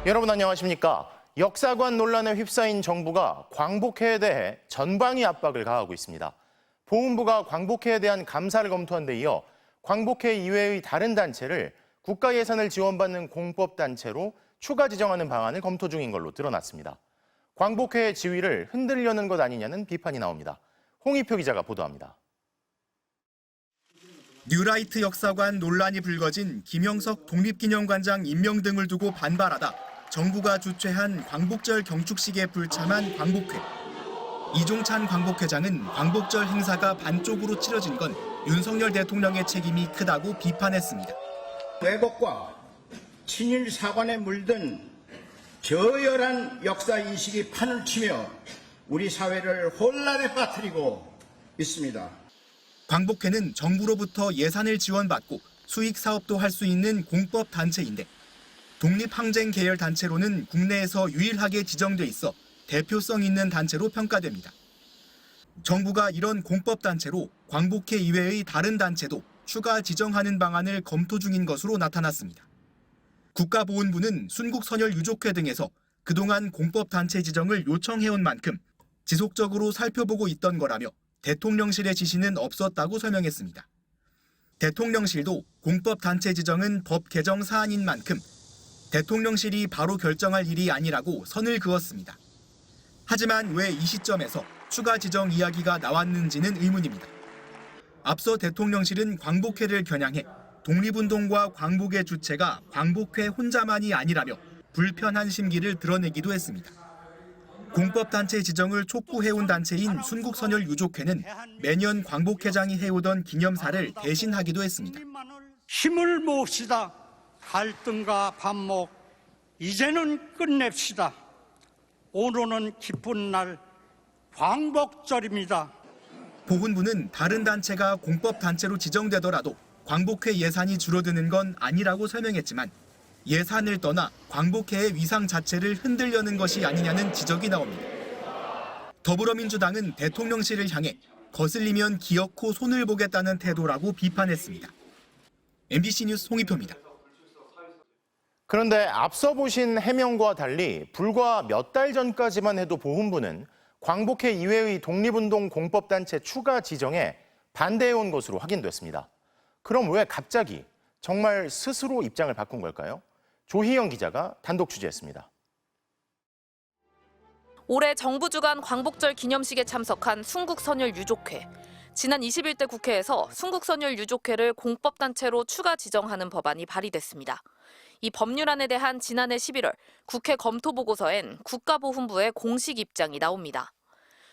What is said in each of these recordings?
여러분 안녕하십니까? 역사관 논란에 휩싸인 정부가 광복회에 대해 전방위 압박을 가하고 있습니다. 보훈부가 광복회에 대한 감사를 검토한 데 이어 광복회 이외의 다른 단체를 국가 예산을 지원받는 공법단체로 추가 지정하는 방안을 검토 중인 걸로 드러났습니다. 광복회의 지위를 흔들려는 것 아니냐는 비판이 나옵니다. 홍익표 기자가 보도합니다. 뉴라이트 역사관 논란이 불거진 김영석 독립기념관장 임명 등을 두고 반발하다 정부가 주최한 광복절 경축식에 불참한 광복회. 이종찬 광복회장은 광복절 행사가 반쪽으로 치러진 건 윤석열 대통령의 책임이 크다고 비판했습니다. 왜곡과 친일 사관에 물든 저열한 역사인식이 판을 치며 우리 사회를 혼란에 빠뜨리고 있습니다. 광복회는 정부로부터 예산을 지원받고 수익 사업도 할 수 있는 공법 단체인데 독립항쟁 계열 단체로는 국내에서 유일하게 지정돼 있어 대표성 있는 단체로 평가됩니다. 정부가 이런 공법 단체로 광복회 이외의 다른 단체도 추가 지정하는 방안을 검토 중인 것으로 나타났습니다. 국가보훈부는 순국선열 유족회 등에서 그동안 공법 단체 지정을 요청해온 만큼 지속적으로 살펴보고 있던 거라며 대통령실의 지시는 없었다고 설명했습니다. 대통령실도 공법 단체 지정은 법 개정 사안인 만큼 대통령실이 바로 결정할 일이 아니라고 선을 그었습니다. 하지만 왜 이 시점에서 추가 지정 이야기가 나왔는지는 의문입니다. 앞서 대통령실은 광복회를 겨냥해 독립운동과 광복의 주체가 광복회 혼자만이 아니라며 불편한 심기를 드러내기도 했습니다. 공법단체 지정을 촉구해온 단체인 순국선열 유족회는 매년 광복회장이 해오던 기념사를 대신하기도 했습니다. 힘을 모읍시다. 갈등과 반목 이제는 끝냅시다. 오늘은 기쁜 날 광복절입니다. 보훈부는 다른 단체가 공법단체로 지정되더라도 광복회 예산이 줄어드는 건 아니라고 설명했지만 예산을 떠나 광복회의 위상 자체를 흔들려는 것이 아니냐는 지적이 나옵니다. 더불어민주당은 대통령실을 향해 거슬리면 기어코 손을 보겠다는 태도라고 비판했습니다. MBC 뉴스 홍익표입니다. 그런데 앞서 보신 해명과 달리 불과 몇 달 전까지만 해도 보훈부는 광복회 이외의 독립운동 공법단체 추가 지정에 반대해온 것으로 확인됐습니다. 그럼 왜 갑자기 정말 스스로 입장을 바꾼 걸까요? 조희영 기자가 단독 취재했습니다. 올해 정부 주관 광복절 기념식에 참석한 순국선열 유족회. 지난 21대 국회에서 순국선열 유족회를 공법단체로 추가 지정하는 법안이 발의됐습니다. 이 법률안에 대한 지난해 11월 국회 검토 보고서엔 국가보훈부의 공식 입장이 나옵니다.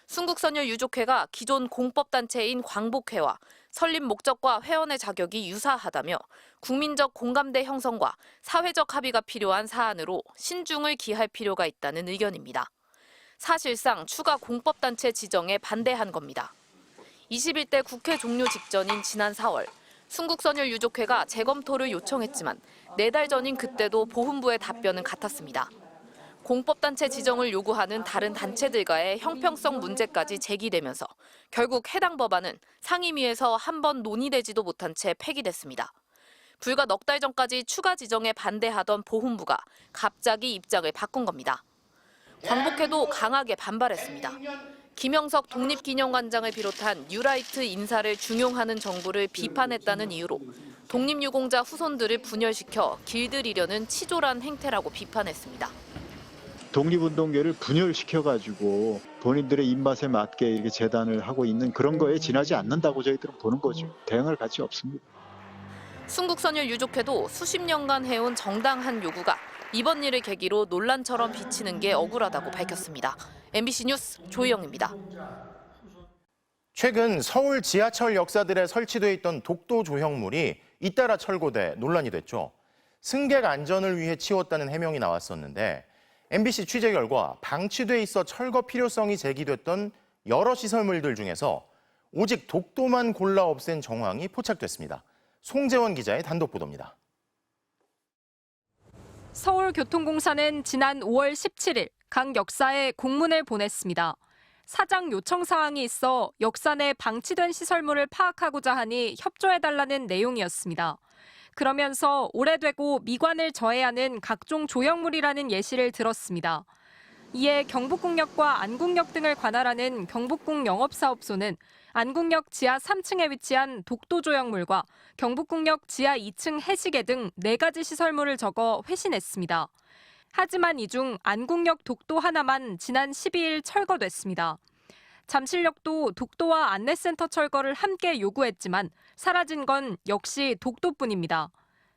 순국선열 유족회가 기존 공법단체인 광복회와 설립 목적과 회원의 자격이 유사하다며 국민적 공감대 형성과 사회적 합의가 필요한 사안으로 신중을 기할 필요가 있다는 의견입니다. 사실상 추가 공법단체 지정에 반대한 겁니다. 21대 국회 종료 직전인 지난 4월 순국선열 유족회가 재검토를 요청했지만 4달 전인 그때도 보훈부의 답변은 같았습니다. 공법단체 지정을 요구하는 다른 단체들과의 형평성 문제까지 제기되면서 결국 해당 법안은 상임위에서 한 번 논의되지도 못한 채 폐기됐습니다. 불과 넉 달 전까지 추가 지정에 반대하던 보훈부가 갑자기 입장을 바꾼 겁니다. 광복회도 강하게 반발했습니다. 김영석 독립기념관장을 비롯한 뉴라이트 인사를 중용하는 정부를 비판했다는 이유로 독립유공자 후손들을 분열시켜 길들이려는 치졸한 행태라고 비판했습니다. 독립운동계를 분열시켜가지고 본인들의 입맛에 맞게 이렇게 재단을 하고 있는 그런 거에 지나지 않는다고 저희들은 보는 거죠. 대응할 가치 없습니다. 순국선열 유족회도 수십 년간 해온 정당한 요구가 이번 일을 계기로 논란처럼 비치는 게 억울하다고 밝혔습니다. MBC 뉴스 조희영입니다. 최근 서울 지하철 역사들에 설치돼 있던 독도 조형물이 잇따라 철거돼 논란이 됐죠. 승객 안전을 위해 치웠다는 해명이 나왔었는데 MBC 취재 결과 방치돼 있어 철거 필요성이 제기됐던 여러 시설물들 중에서 오직 독도만 골라 없앤 정황이 포착됐습니다. 송재원 기자의 단독 보도입니다. 서울교통공사는 지난 5월 17일 각 역사에 공문을 보냈습니다. 사장 요청 사항이 있어 역사 내 방치된 시설물을 파악하고자 하니 협조해달라는 내용이었습니다. 그러면서 오래되고 미관을 저해하는 각종 조형물이라는 예시를 들었습니다. 이에 경북국역과 안국역 등을 관할하는 경북국 영업사업소는 안국역 지하 3층에 위치한 독도 조형물과 경북국역 지하 2층 해시계 등 4가지 시설물을 적어 회신했습니다. 하지만 이 중 안국역 독도 하나만 지난 12일 철거됐습니다. 잠실역도 독도와 안내센터 철거를 함께 요구했지만 사라진 건 역시 독도뿐입니다.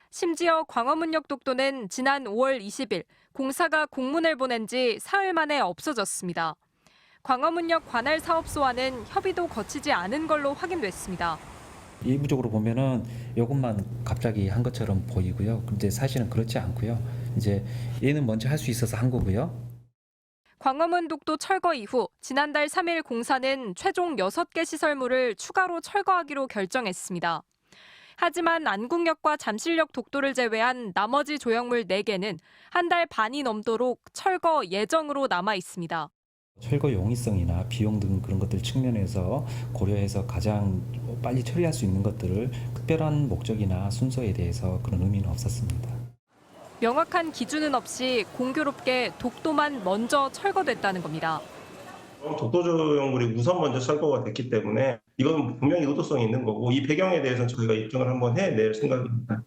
심지어 광화문역 독도는 지난 5월 20일 공사가 공문을 보낸 지 사흘 만에 없어졌습니다. 광화문역 관할 사업소와는 협의도 거치지 않은 걸로 확인됐습니다. 일부적으로 보면은 이것만 갑자기 한 것처럼 보이고요. 근데 사실은 그렇지 않고요. 이제 얘는 먼저 할 수 있어서 한 거고요. 광화문 독도 철거 이후 지난달 3일 공사는 최종 6개 시설물을 추가로 철거하기로 결정했습니다. 하지만 안국역과 잠실역 독도를 제외한 나머지 조형물 4개는 한 달 반이 넘도록 철거 예정으로 남아 있습니다. 철거 용이성이나 비용 등 그런 것들 측면에서 고려해서 가장 빨리 처리할 수 있는 것들을 특별한 목적이나 순서에 대해서 그런 의미는 없었습니다. 명확한 기준은 없이 공교롭게 독도만 먼저 철거됐다는 겁니다. 독도 조형물이 우선 먼저 철거가 됐기 때문에 이건 분명히 의도성이 있는 거고 이 배경에 대해서는 저희가 입증을 한번 해낼 생각입니다.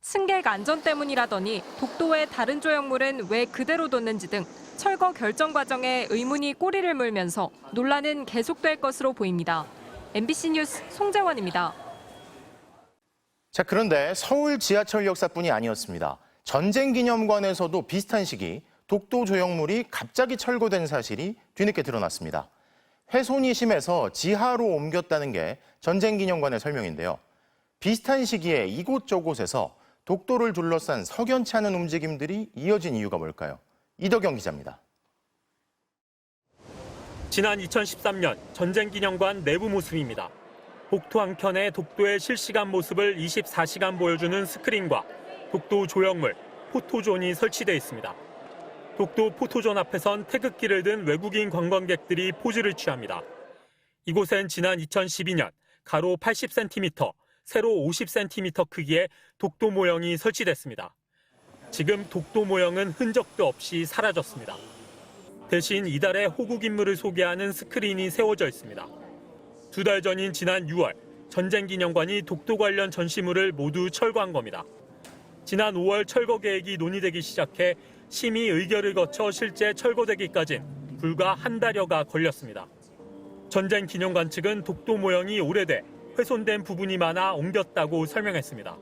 승객 안전 때문이라더니 독도의 다른 조형물은 왜 그대로 뒀는지 등 철거 결정 과정에 의문이 꼬리를 물면서 논란은 계속될 것으로 보입니다. MBC 뉴스 송재원입니다. 자, 그런데 서울 지하철 역사뿐이 아니었습니다. 전쟁기념관에서도 비슷한 시기 독도 조형물이 갑자기 철거된 사실이 뒤늦게 드러났습니다. 훼손이 심해서 지하로 옮겼다는 게 전쟁기념관의 설명인데요. 비슷한 시기에 이곳저곳에서 독도를 둘러싼 석연치 않은 움직임들이 이어진 이유가 뭘까요? 이덕영 기자입니다. 지난 2013년 전쟁기념관 내부 모습입니다. 복도 한켠에 독도의 실시간 모습을 24시간 보여주는 스크린과 독도 조형물, 포토존이 설치돼 있습니다. 독도 포토존 앞에선 태극기를 든 외국인 관광객들이 포즈를 취합니다. 이곳엔 지난 2012년 가로 80cm, 세로 50cm 크기의 독도 모형이 설치됐습니다. 지금 독도 모형은 흔적도 없이 사라졌습니다. 대신 이달의 호국 인물을 소개하는 스크린이 세워져 있습니다. 2달 전인 지난 6월, 전쟁기념관이 독도 관련 전시물을 모두 철거한 겁니다. 지난 5월 철거 계획이 논의되기 시작해 심의 의결을 거쳐 실제 철거되기까진 불과 한 달여가 걸렸습니다. 전쟁기념관 측은 독도 모형이 오래돼 훼손된 부분이 많아 옮겼다고 설명했습니다.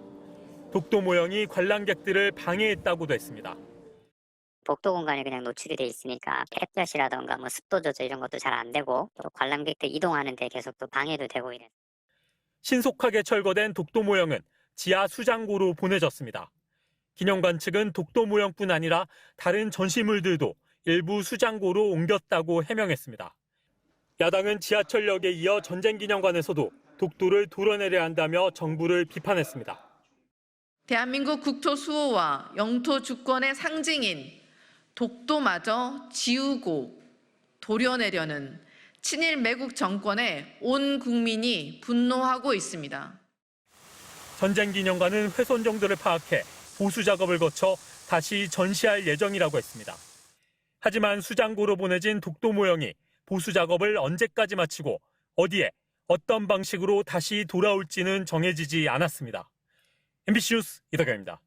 독도 모형이 관람객들을 방해했다고도 했습니다. 복도 공간에 그냥 노출이 돼 있으니까 햇볕이라던가 습도 조절 이런 것도 잘 안 되고 또 관람객들 이동하는데 계속 또 방해도 되고 이래요. 신속하게 철거된 독도 모형은 지하 수장고로 보내졌습니다. 기념관 측은 독도 모형뿐 아니라 다른 전시물들도 일부 수장고로 옮겼다고 해명했습니다. 야당은 지하철역에 이어 전쟁기념관에서도 독도를 도려내려 한다며 정부를 비판했습니다. 대한민국 국토 수호와 영토 주권의 상징인 독도마저 지우고 도려내려는 친일 매국 정권에 온 국민이 분노하고 있습니다. 전쟁기념관은 훼손 정도를 파악해 보수 작업을 거쳐 다시 전시할 예정이라고 했습니다. 하지만 수장고로 보내진 독도 모형이 보수 작업을 언제까지 마치고 어디에 어떤 방식으로 다시 돌아올지는 정해지지 않았습니다. MBC 뉴스 이덕영입니다.